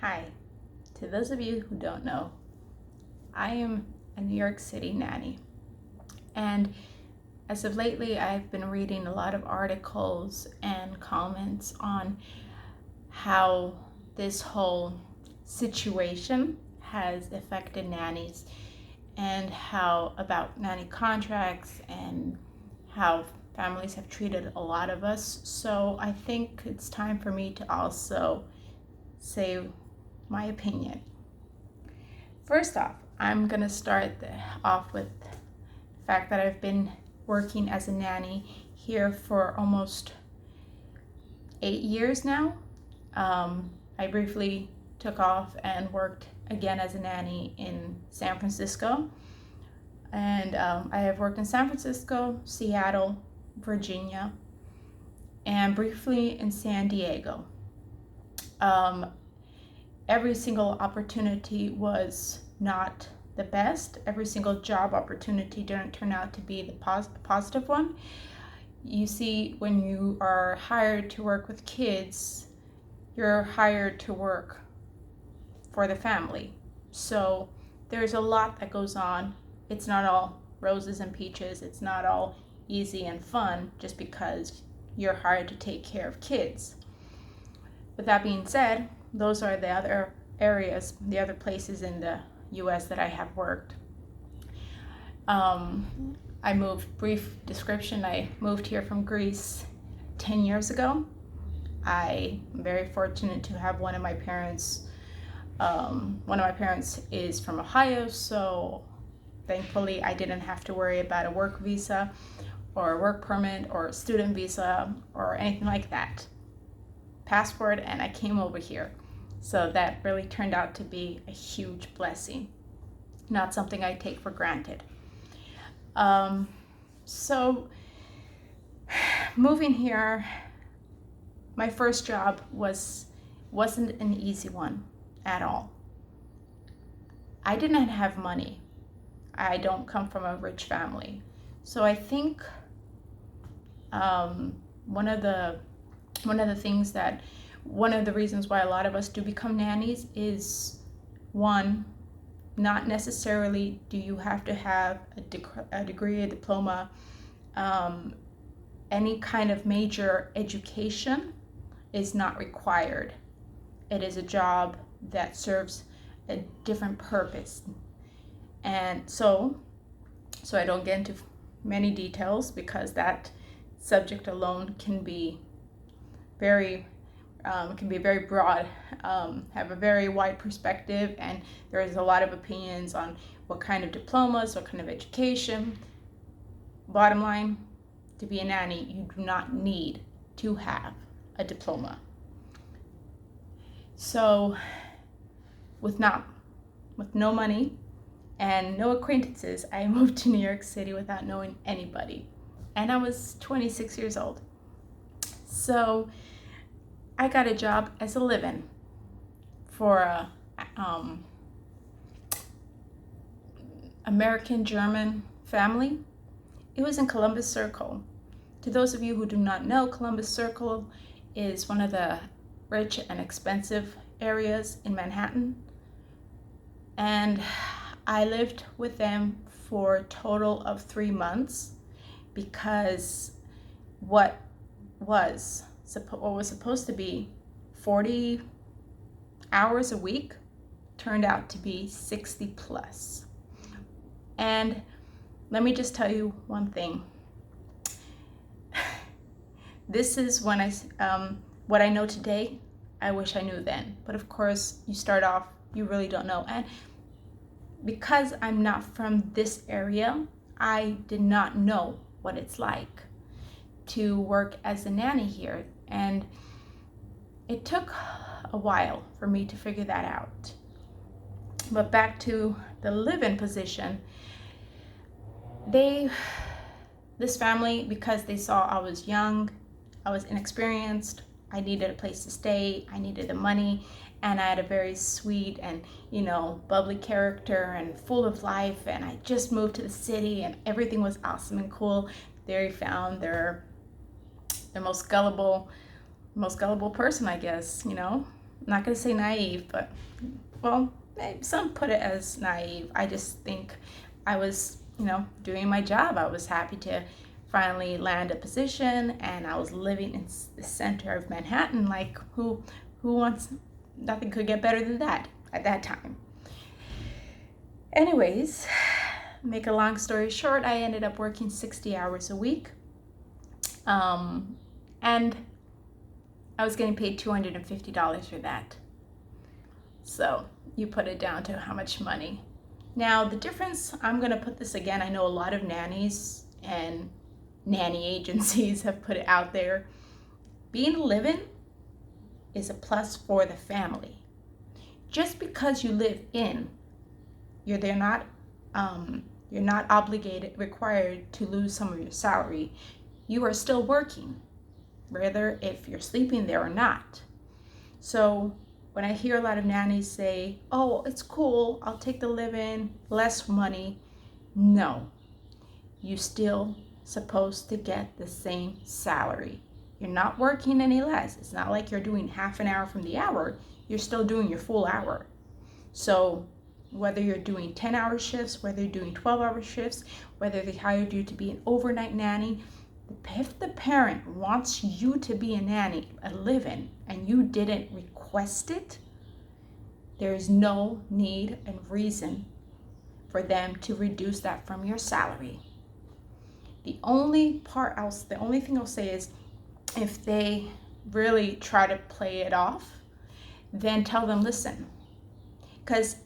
Hi, to those of you who don't know, I am a New York City nanny. And as of lately, I've been reading a lot of articles and comments on how this whole situation has affected nannies and how about nanny contracts and how families have treated a lot of us. So I think it's time for me to also say my opinion. First off, I'm gonna start off with the fact that I've been working as a nanny here for almost 8 years now. I briefly took off and worked again as a nanny in San Francisco. And I have worked in San Francisco, Seattle, Virginia, and briefly in San Diego. Every single opportunity was not the best. Every single job opportunity didn't turn out to be the positive one. You see, when you are hired to work with kids, you're hired to work for the family. So there's a lot that goes on. It's not all roses and peaches. It's not all easy and fun just because you're hired to take care of kids. With that being said, those are the other areas, the other places in the US that I have worked. I moved, brief description, I moved here from Greece 10 years ago. I am very fortunate to have one of my parents is from Ohio, so thankfully I didn't have to worry about a work visa or a work permit or a student visa or anything like that. Passport, and I came over here. So that really turned out to be a huge blessing, not something I take for granted. So moving here, my first job wasn't an easy one at all. I didn't have money. I don't come from a rich family. So I think one of the reasons why a lot of us do become nannies is, one, not necessarily do you have to have a degree, a diploma, any kind of major education is not required. It is a job that serves a different purpose. And so I don't get into many details because that subject alone can be very broad, have a very wide perspective, and there is a lot of opinions on what kind of diplomas, what kind of education. Bottom line, to be a nanny, you do not need to have a diploma. So with no money and no acquaintances, I moved to New York City without knowing anybody, and I was 26 years old. So I got a job as a live-in for a American-German family. It was in Columbus Circle. To those of you who do not know, Columbus Circle is one of the rich and expensive areas in Manhattan. And I lived with them for a total of 3 months because what was supposed to be 40 hours a week turned out to be 60 plus. And let me just tell you one thing. This is what I know today, I wish I knew then. But of course, you start off, you really don't know. And because I'm not from this area, I did not know what it's like to work as a nanny here. And it took a while for me to figure that out. But back to the live-in position, this family, because they saw I was young, I was inexperienced, I needed a place to stay, I needed the money, and I had a very sweet and, bubbly character and full of life, and I just moved to the city and everything was awesome and cool. They found their most gullible person, I guess, I'm not going to say naive, but, well, some put it as naive. I just think I was, doing my job. I was happy to finally land a position, and I was living in the center of Manhattan. Like, who wants, nothing could get better than that at that time. Anyways, make a long story short, I ended up working 60 hours a week. And I was getting paid $250 for that. So you put it down to how much money. Now the difference, I'm going to put this again, I know a lot of nannies and nanny agencies have put it out there. Being a live-in is a plus for the family. Just because you live in, you're not obligated, required to lose some of your salary. You are still working, whether if you're sleeping there or not. So when I hear a lot of nannies say, oh, it's cool, I'll take the live-in, less money. No, you still supposed to get the same salary. You're not working any less. It's not like you're doing half an hour from the hour. You're still doing your full hour. So whether you're doing 10-hour shifts, whether you're doing 12-hour shifts, whether they hired you to be an overnight nanny, if the parent wants you to be a nanny, a live-in, and you didn't request it, there is no need and reason for them to reduce that from your salary. The only thing I'll say is, if they really try to play it off, then tell them, listen, because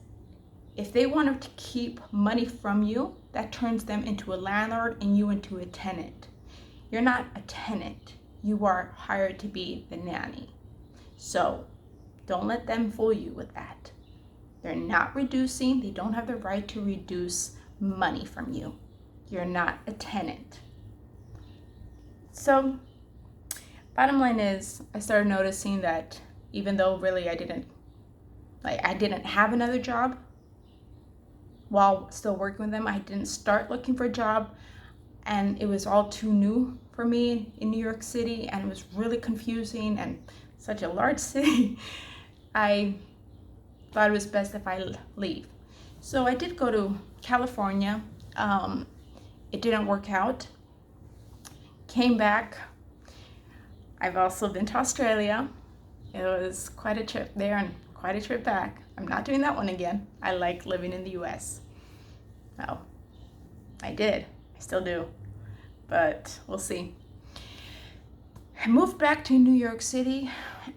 if they want to keep money from you, that turns them into a landlord and you into a tenant. You're not a tenant. You are hired to be the nanny. So don't let them fool you with that. They're not reducing. They don't have the right to reduce money from you. You're not a tenant. So bottom line is, I started noticing that even though really I didn't have another job while still working with them, I didn't start looking for a job, and it was all too new for me in New York City, and it was really confusing, and such a large city. I thought it was best if I leave. So I did go to California. It didn't work out. Came back. I've also been to Australia. It was quite a trip there and quite a trip back. I'm not doing that one again. I like living in the US. Well, I did. I still do. But we'll see. I moved back to New York City,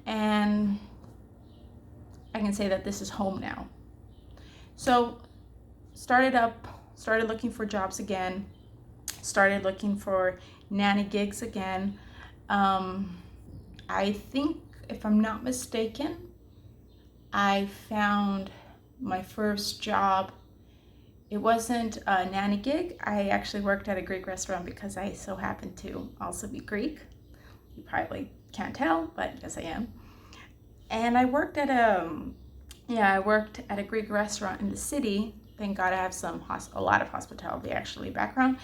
and I can say that this is home now. So started looking for jobs again, started looking for nanny gigs again. I think, if I'm not mistaken, I found my first job. It wasn't a nanny gig. I actually worked at a Greek restaurant because I so happen to also be Greek. You probably can't tell, but yes, I am. And I worked at a Greek restaurant in the city. Thank God I have a lot of hospitality actually background,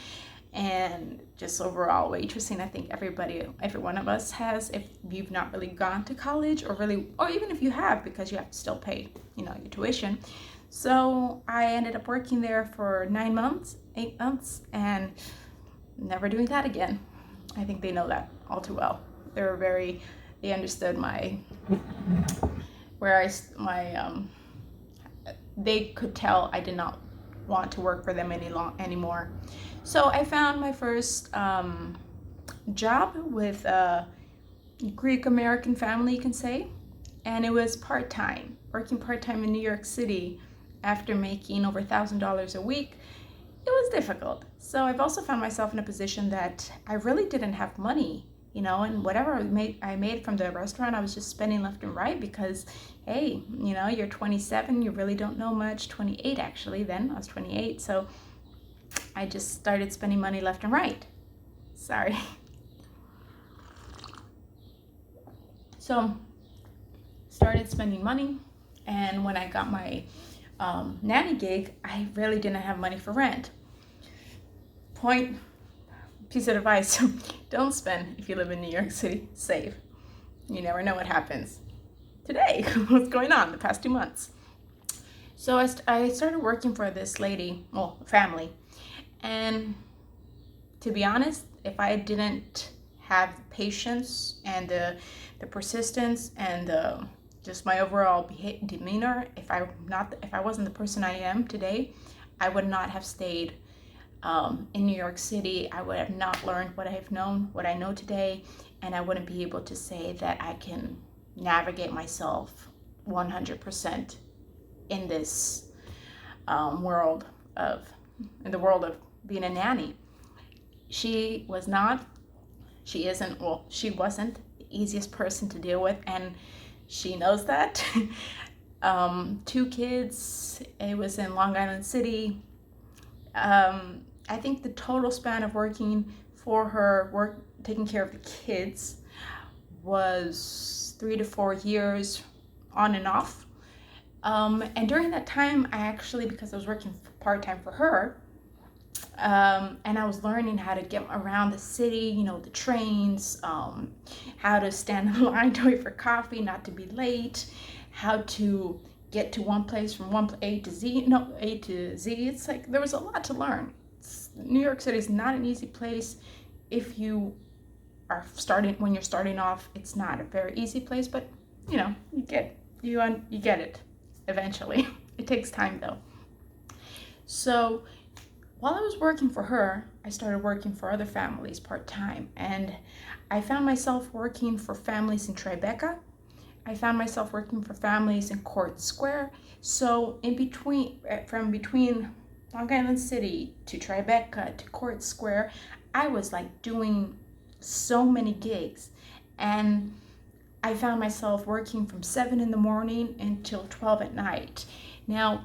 and just overall waitressing. I think every one of us has, if you've not really gone to college, or even if you have, because you have to still pay, your tuition. So I ended up working there for 8 months, and never doing that again. I think they know that all too well. They understood they could tell I did not want to work for them anymore. So I found my first job with a Greek American family, you can say, and it was part-time, working part-time in New York City after making over $1,000 a week. It was difficult. So I've also found myself in a position that I really didn't have money, and whatever I made from the restaurant, I was just spending left and right because, hey, you're 27, you really don't know much. 28 actually, then I was 28. So I just started spending money left and right. Sorry. So started spending money, and when I got my nanny gig, I really didn't have money for rent. Piece of advice, don't spend if you live in New York City. Save. You never know what happens. today, what's going on the past 2 months. So I started working for this lady, well, family. And to be honest, if I didn't have the patience and the persistence and just my overall demeanor, if I wasn't the person I am today, I would not have stayed in New York City. I would have not learned what I know today, and I wouldn't be able to say that I can navigate myself 100% in this world of in the world of being a nanny. She wasn't the easiest person to deal with, and she knows that. 2 kids, it was in Long Island City. I think the total span of working for her, taking care of the kids, was 3 to 4 years on and off. And during that time, I actually, because I was working part-time for her, and I was learning how to get around the city, the trains, how to stand in line to wait for coffee, not to be late, how to get to one place from A to Z. It's like there was a lot to learn. New York City is not an easy place. If you are when you're starting off, it's not a very easy place, but you get it eventually. It takes time though. So while I was working for her, I started working for other families part-time, and I found myself working for families in Tribeca. I found myself working for families in Court Square. So from between Long Island City to Tribeca to Court Square, I was like doing so many gigs, and I found myself working from 7 in the morning until 12 at night. Now,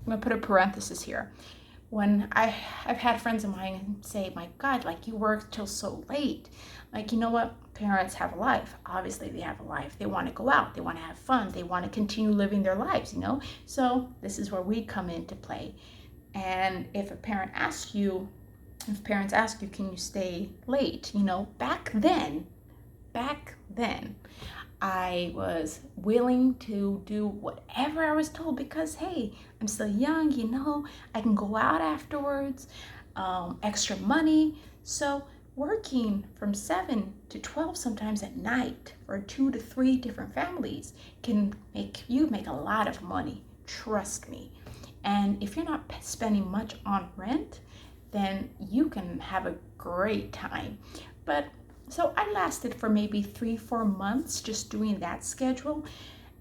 I'm gonna put a parenthesis here. When I've had friends of mine say, my God, like you work till so late. Like, you know what? Parents have a life. Obviously they have a life. They want to go out. They want to have fun. They want to continue living their lives, So this is where we come into play. And if parents ask you, can you stay late? Back then, I was willing to do whatever I was told because, hey, I'm still young, I can go out afterwards, extra money. So working from 7 to 12 sometimes at night for 2 to 3 different families can make you make a lot of money, trust me. And if you're not spending much on rent, then you can have a great time. So I lasted for maybe 3-4 months just doing that schedule.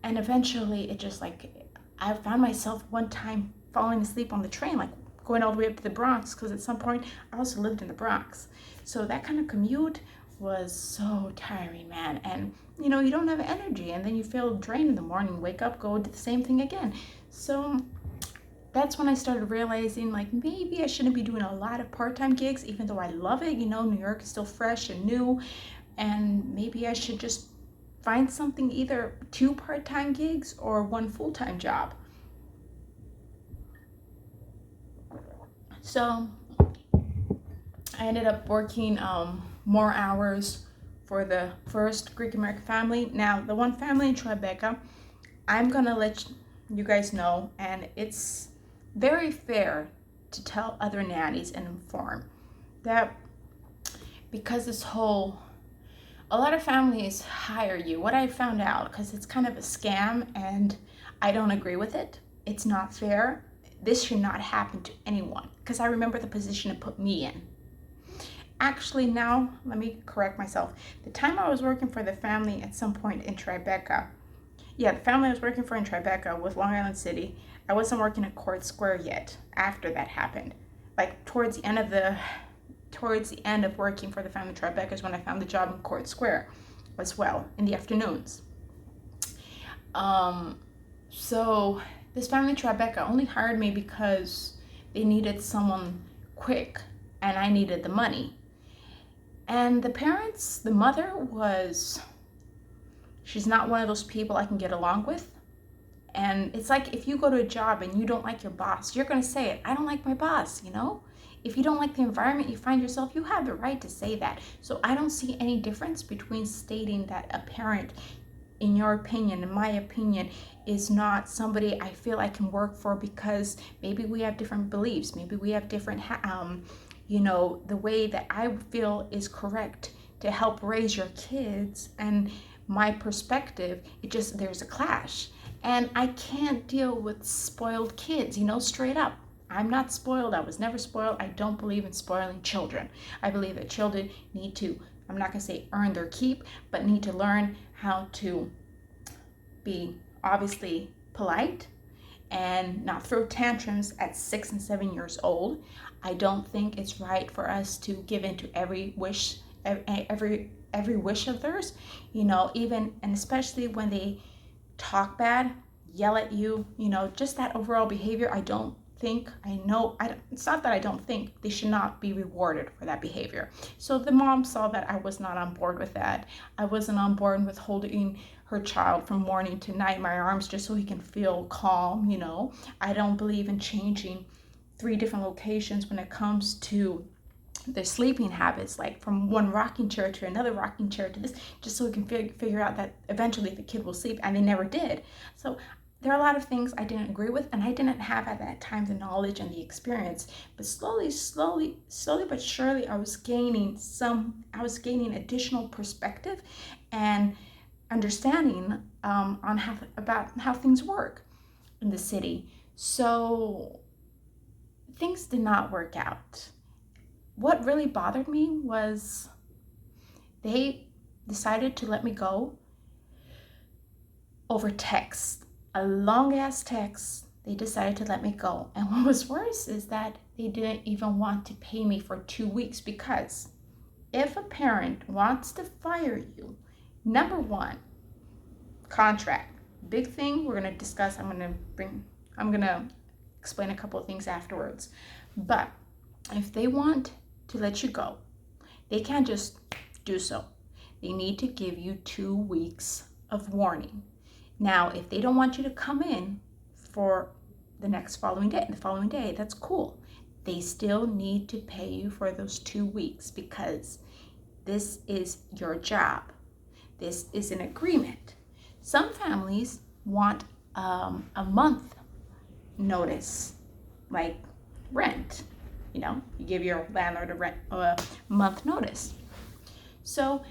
And eventually it just I found myself one time falling asleep on the train, like going all the way up to the Bronx, because at some point I also lived in the Bronx. So that kind of commute was so tiring, man. And you don't have energy, and then you feel drained in the morning, wake up, go do the same thing again. So that's when I started realizing maybe I shouldn't be doing a lot of part-time gigs, even though I love it. New York is still fresh and new, and maybe I should just find something, either 2 part-time gigs or 1 full-time job. So I ended up working more hours for the first Greek American family. Now, the one family in Tribeca, I'm gonna let you guys know, and it's very fair to tell other nannies and inform that, because a lot of families hire you. What I found out, because it's kind of a scam and I don't agree with it. It's not fair. This should not happen to anyone, because I remember the position it put me in. Actually, now, let me correct myself. The time I was working for the family at some point in Tribeca, the family I was working for in Tribeca with Long Island City, I wasn't working at Court Square yet after that happened. Towards the end of working for the family in Tribeca is when I found the job in Court Square as well, in the afternoons. So this family in Tribeca only hired me because they needed someone quick and I needed the money. And the mother she's not one of those people I can get along with. And it's like, if you go to a job and you don't like your boss, you're going to say it. I don't like my boss, If you don't like the environment you find yourself, you have the right to say that. So I don't see any difference between stating that a parent in your opinion, in my opinion, is not somebody I feel I can work for, because maybe we have different beliefs, maybe we have different, the way that I feel is correct to help raise your kids and my perspective, there's a clash. And I can't deal with spoiled kids, straight up. I'm not spoiled. I was never spoiled. I don't believe in spoiling children. I believe that children need to, I'm not going to say earn their keep, but need to learn how to be obviously polite and not throw tantrums at 6 and 7 years old. I don't think it's right for us to give in to every wish, every wish of theirs, even, and especially when they talk bad, yell at you, just that overall behavior. It's not that I don't think they should not be rewarded for that behavior. So the mom saw that I was not on board with that. I wasn't on board with holding her child from morning to night in my arms just so he can feel calm. I don't believe in changing 3 different locations when it comes to their sleeping habits, like from one rocking chair to another rocking chair to this, just so we can figure out that eventually the kid will sleep, and they never did. So there are a lot of things I didn't agree with, and I didn't have at that time the knowledge and the experience. But slowly but surely, I was gaining additional perspective and understanding on how things work in the city. So things did not work out. What really bothered me was they decided to let me go over text. A long ass text. They decided to let me go. And what was worse is that they didn't even want to pay me for 2 weeks, because if a parent wants to fire you, number one, contract. Big thing we're going to discuss. I'm going to explain a couple of things afterwards. But if they want to let you go, they can't just do so. They need to give you 2 weeks of warning. Now, if they don't want you to come in for the following day, that's cool. They still need to pay you for those 2 weeks, because this is your job. This is an agreement. Some families want a month notice, like rent. You give your landlord a month notice. So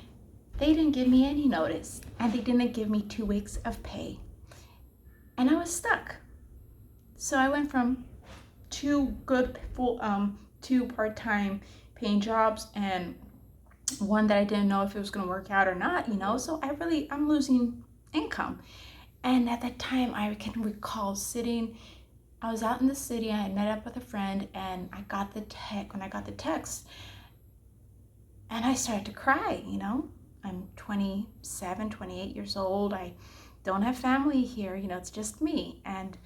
they didn't give me any notice, and they didn't give me 2 weeks of pay. And I was stuck. So I went from 2 part-time paying jobs, and one that I didn't know if it was going to work out or not, so I'm losing income. And at that time, I can recall I was out in the city, and I met up with a friend, and when I got the text, and I started to cry. I'm 27, 28 years old. I don't have family here, it's just me. And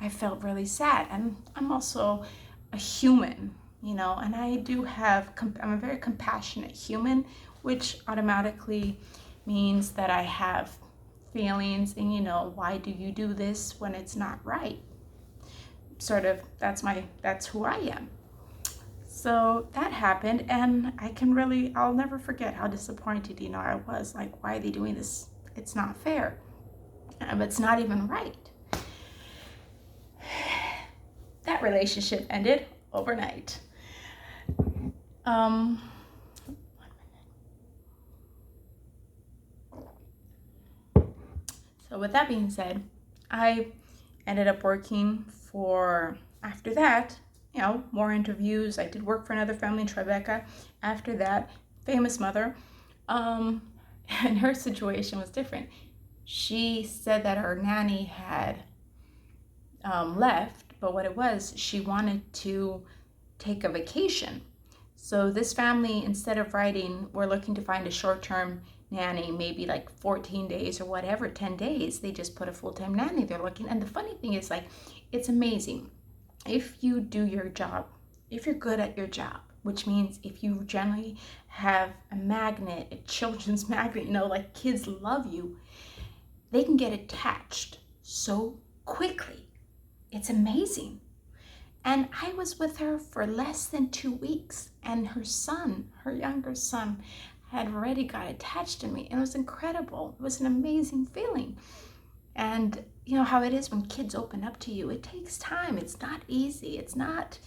I felt really sad. And I'm also a human, and I'm a very compassionate human, which automatically means that I have feelings and, why do you do this when it's not right? Sort of, that's who I am. So that happened, and I'll never forget how disappointed, I was. Like, why are they doing this? It's not fair. It's not even right. That relationship ended overnight. So with that being said, I ended up working after that, more interviews. I did work for another family in Tribeca. After that, famous mother, and her situation was different. She said that her nanny had left, but what it was, she wanted to take a vacation. So this family, instead of writing, we're looking to find a short-term nanny, maybe like 14 days or whatever, 10 days, they just put a full-time nanny they're looking. And the funny thing is, it's amazing. If you do your job, if you're good at your job, which means if you generally have a children's magnet, kids love you, they can get attached so quickly. It's amazing. And I was with her for less than 2 weeks, and her younger son, had already got attached to me. And it was incredible. It was an amazing feeling. And you know how it is when kids open up to you. It takes time. It's not easy. It's not,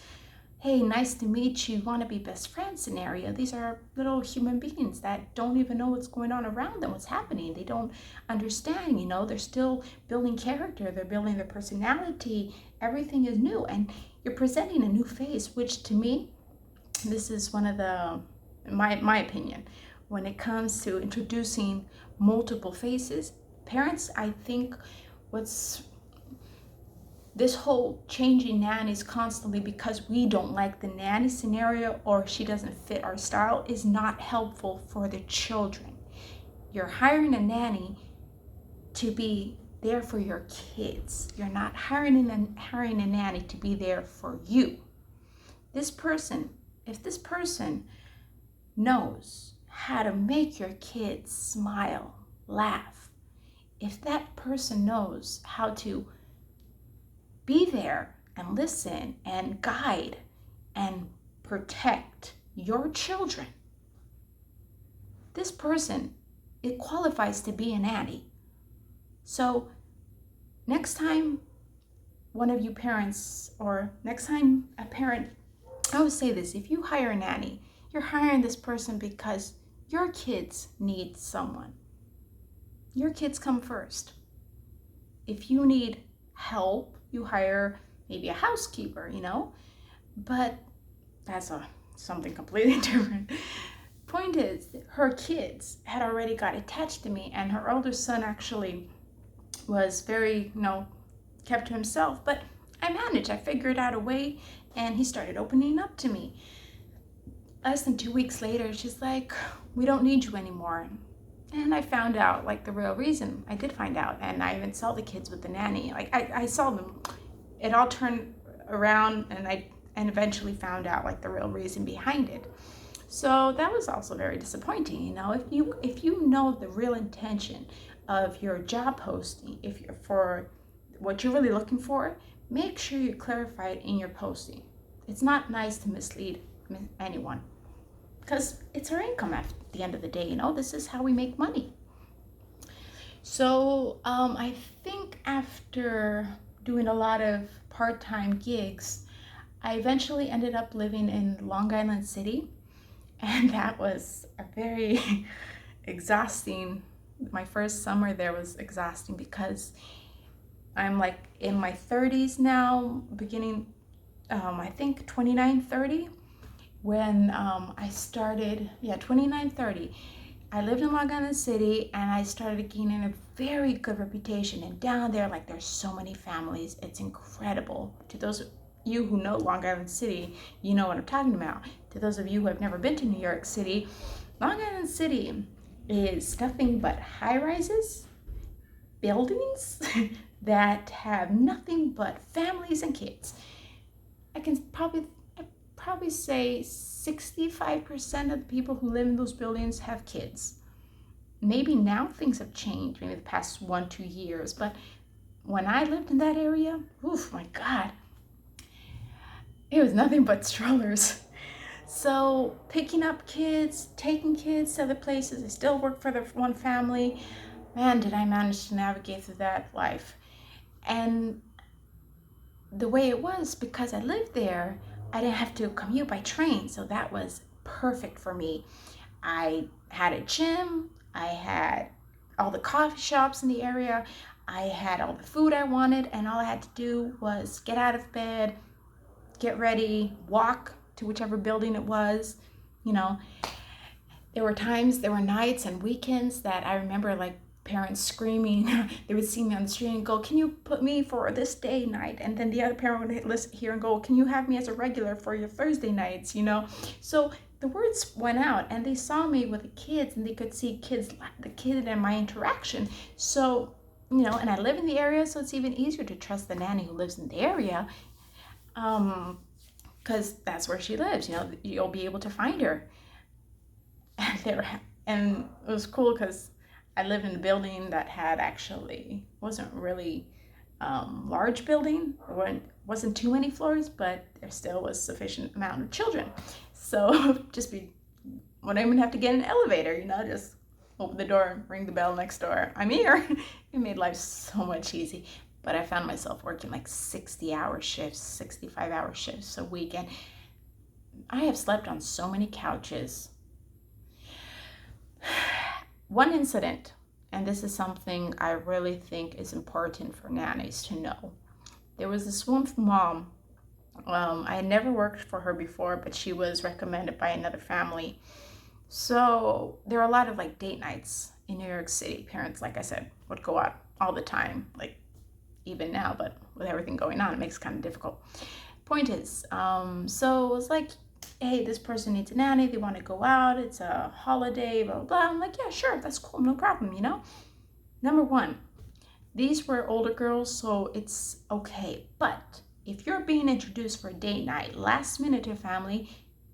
hey, nice to meet you, want to be best friends scenario. These are little human beings that don't even know what's going on around them, what's happening. They don't understand, you know, they're still building character, they're building their personality. Everything is new, and you're presenting a new face, which to me, this is one of the, my opinion, when it comes to introducing multiple faces. Parents, I think what's this whole changing nannies constantly because we don't like the nanny scenario or she doesn't fit our style is not helpful for the children. You're hiring a nanny to be there for your kids. You're not hiring a nanny to be there for you. This person, if this person knows how to make your kids smile, laugh, if that person knows how to be there and listen and guide and protect your children, this person, it qualifies to be a nanny. So next time one of you parents, or next time a parent, I always say this, if you hire a nanny, you're hiring this person because your kids need someone. Your kids come first. If you need help, you hire maybe a housekeeper, you know, but that's something completely different. Point is, her kids had already got attached to me, and her older son actually was very, you know, kept to himself, but I managed. I figured out a way, and he started opening up to me. Less than 2 weeks later, she's like, we don't need you anymore. And I found out like the real reason. I did find out, and I even saw the kids with the nanny. Like I saw them. It all turned around, and eventually found out like the real reason behind it. So that was also very disappointing. You know, if you know the real intention of your job posting, if you're for what you're really looking for, make sure you clarify it in your posting. It's not nice to mislead anyone, because it's our income at the end of the day. You know, this is how we make money. So I think after doing a lot of part-time gigs, I eventually ended up living in Long Island City, and that was a very exhausting, my first summer there was exhausting because I'm like in my 30s now, beginning I think 29, 30. When I started, 29, 30, I lived in Long Island City, and I started gaining a very good reputation. And down there, like, there's so many families. It's incredible. To those of you who know Long Island City, you know what I'm talking about. To those of you who have never been to New York City, Long Island City is nothing but high-rises, buildings that have nothing but families and kids. I can probably say 65% of the people who live in those buildings have kids. Maybe now things have changed, maybe the past 1-2 years, but when I lived in that area, oof, my God, it was nothing but strollers. So picking up kids, taking kids to other places, I still work for the one family. Man, did I manage to navigate through that life. And the way it was, because I lived there, I didn't have to commute by train, so that was perfect for me. I had a gym, I had all the coffee shops in the area, I had all the food I wanted, and all I had to do was get out of bed, get ready, walk to whichever building it was. You know, there were nights and weekends that I remember, like, parents screaming. They would see me on the street and go, can you put me for this day night? And then the other parent would listen here and go, can you have me as a regular for your Thursday nights, you know? So the words went out, and they saw me with the kids, and they could see the kid and my interaction. So, you know, and I live in the area, so it's even easier to trust the nanny who lives in the area, because that's where she lives. You know, you'll be able to find her. And it was cool because I lived in a building that wasn't really large building. There wasn't too many floors, but there still was sufficient amount of children. So just be wouldn't even have to get an elevator, just open the door, ring the bell next door. I'm here. It made life so much easy. But I found myself working like 60-hour shifts, 65-hour shifts a week. And I have slept on so many couches. One incident, and this is something I really think is important for nannies to know. There was this one mom. I had never worked for her before, but she was recommended by another family. So there are a lot of like date nights in New York City. Parents, like I said, would go out all the time, like even now, but with everything going on, it makes it kind of difficult. Point is, so it was like, hey, this person needs a nanny. They want to go out. It's a holiday, blah, blah, blah. I'm like, yeah, sure, that's cool. No problem, Number one, these were older girls, so it's okay. But if you're being introduced for a date night, last minute to a family,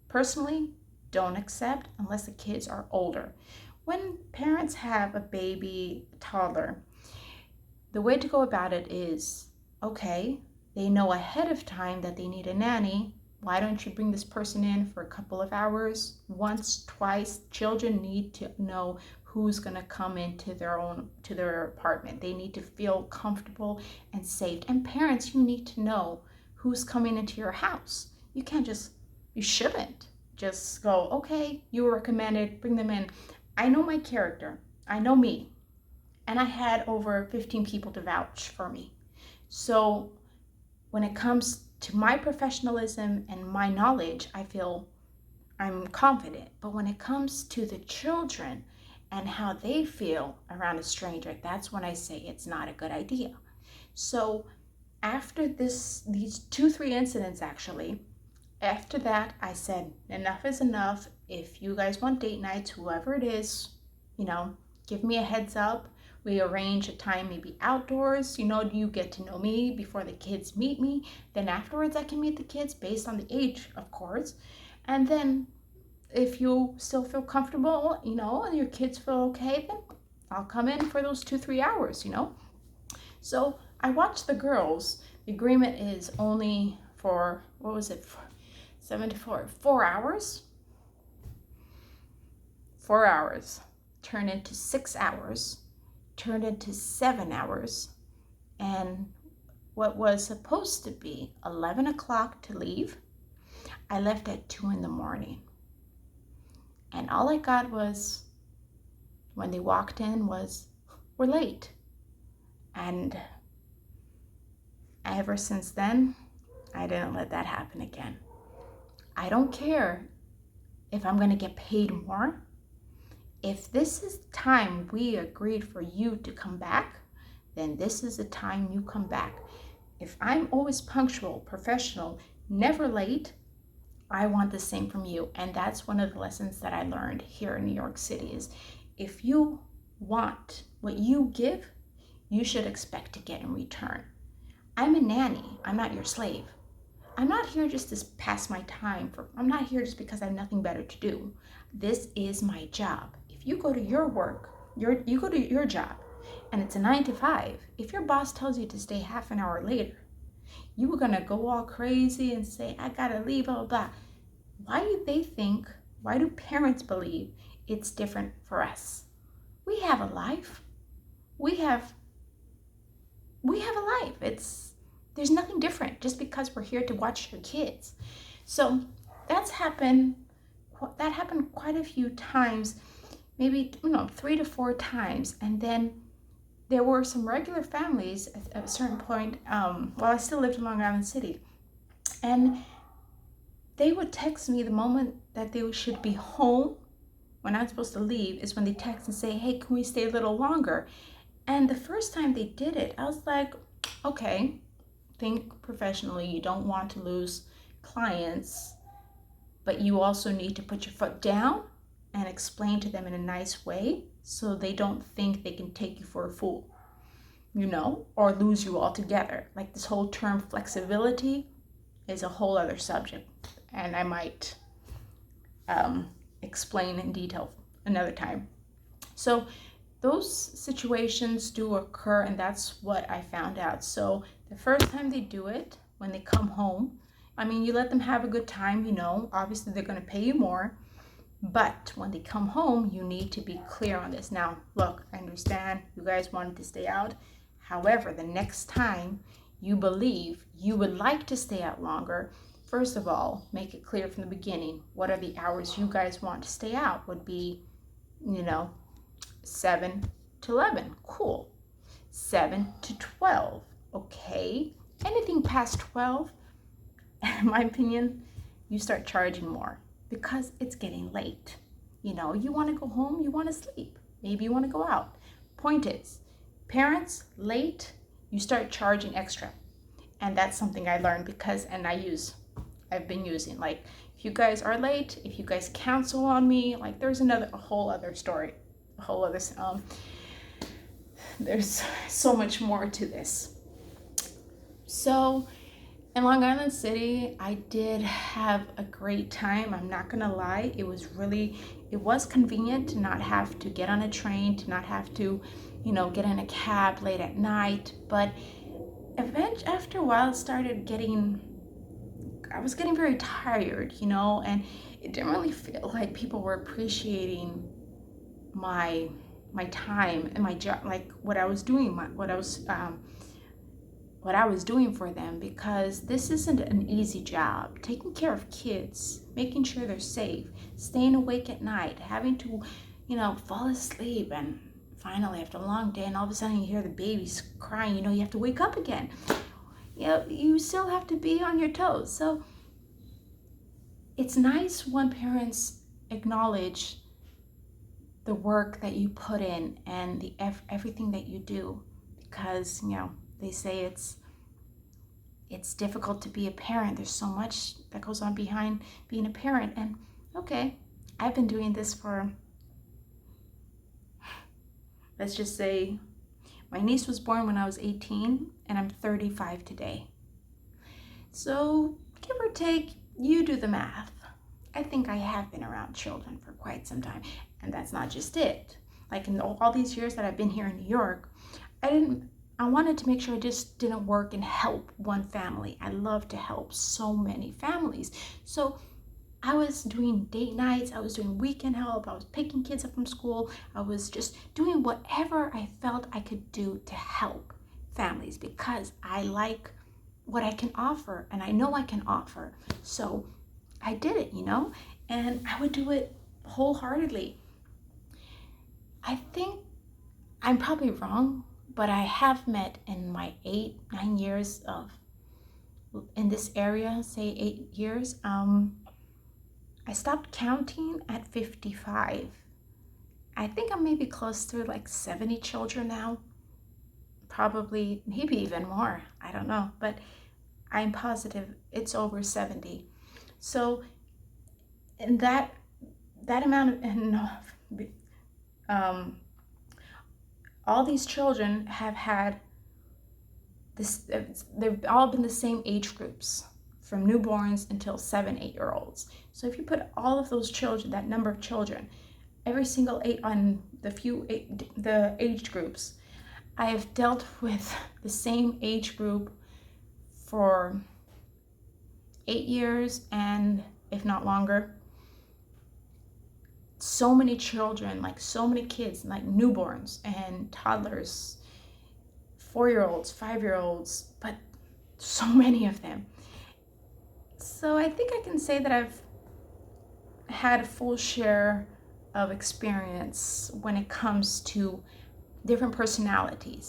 personally, don't accept unless the kids are older. When parents have a baby toddler, the way to go about it is, okay, they know ahead of time that they need a nanny. Why don't you bring this person in for a couple of hours, once, twice? Children need to know who's going to come into their apartment. They need to feel comfortable and safe. And parents, you need to know who's coming into your house. You shouldn't just go, okay, you were recommended, bring them in. I know my character. I know me. And I had over 15 people to vouch for me. So when it comes to my professionalism and my knowledge, I feel I'm confident. But when it comes to the children and how they feel around a stranger, that's when I say it's not a good idea. So after these 2-3 incidents, actually, after that, I said, enough is enough. If you guys want date nights, whoever it is, give me a heads up. We arrange a time, maybe outdoors. You get to know me before the kids meet me. Then afterwards, I can meet the kids based on the age, of course. And then if you still feel comfortable, and your kids feel okay, then I'll come in for those 2-3 hours, So I watched the girls. The agreement is only for, 7 to 4, 4 hours? 4 hours turned into 6 hours, turned into 7 hours, and what was supposed to be 11 o'clock to leave, I left at 2 in the morning. And all I got was, when they walked in, was, we're late. And ever since then, I didn't let that happen again. I don't care if I'm going to get paid more. If this is the time we agreed for you to come back, then this is the time you come back. If I'm always punctual, professional, never late, I want the same from you. And that's one of the lessons that I learned here in New York City is if you want what you give, you should expect to get in return. I'm a nanny. I'm not your slave. I'm not here just to pass my time. I'm not here just because I have nothing better to do. This is my job. If you go to your work, you go to your job, and it's a 9 to 5, if your boss tells you to stay half an hour later, you were going to go all crazy and say, I got to leave, blah, blah, blah. Why do parents believe it's different for us? We have a life. We have a life. There's nothing different just because we're here to watch your kids. So that happened quite a few times, maybe 3 to 4 times. And then there were some regular families at a certain point, while I still lived in Long Island City, and they would text me the moment that they should be home. When I'm supposed to leave is when they text and say, hey, can we stay a little longer? And the first time they did it, I was like, okay, think professionally. You don't want to lose clients, but you also need to put your foot down and explain to them in a nice way so they don't think they can take you for a fool, or lose you altogether. Like this whole term flexibility is a whole other subject, and I might explain in detail another time. So those situations do occur, and that's what I found out. So the first time they do it, when they come home, you let them have a good time, obviously they're going to pay you more, But when they come home, you need to be clear on this. Now, look, I understand you guys wanted to stay out. However, the next time you believe you would like to stay out longer, first of all, make it clear from the beginning what are the hours you guys want to stay out. Would be, 7 to 11. Cool. 7 to 12. Okay. Anything past 12, in my opinion, you start charging more because it's getting late. You want to go home, you want to sleep. Maybe you want to go out. Point is, parents, late, you start charging extra. And that's something I learned I've been using. Like, if you guys are late, if you guys cancel on me, like there's a whole other story, there's so much more to this. So in Long Island City, I did have a great time. I'm not gonna lie. It was convenient to not have to get on a train, to not have to, get in a cab late at night. But eventually, after a while, I was getting very tired, and it didn't really feel like people were appreciating my time and my job, like what I was doing, what I was doing for them, because this isn't an easy job. Taking care of kids, making sure they're safe, staying awake at night, having to, fall asleep, and finally after a long day, and all of a sudden you hear the babies crying, you have to wake up again. You still have to be on your toes. So it's nice when parents acknowledge the work that you put in and everything that you do, because they say it's difficult to be a parent. There's so much that goes on behind being a parent. And okay, I've been doing this for, let's just say, my niece was born when I was 18 and I'm 35 today. So give or take, you do the math. I think I have been around children for quite some time. And that's not just it. Like in all these years that I've been here in New York, I wanted to make sure I just didn't work and help one family. I love to help so many families. So I was doing date nights, I was doing weekend help, I was picking kids up from school, I was just doing whatever I felt I could do to help families, because I like what I can offer and I know I can offer. So I did it, and I would do it wholeheartedly. I think I'm probably wrong, but I have met in my 8-9 years in this area, say 8 years, I stopped counting at 55. I think I'm maybe close to like 70 children now. Probably, maybe even more. I don't know, but I'm positive it's over 70. So in that amount of, all these children have had this, they've all been the same age groups, from newborns until 7-8-year-olds. So if you put all of those children, that number of children, every single on the age groups, I have dealt with the same age group for 8 years, and if not longer. So many children, like so many kids, like newborns and toddlers, 4-year-olds, 5-year-olds, but so many of them. So I think I can say that I've had a full share of experience when it comes to different personalities.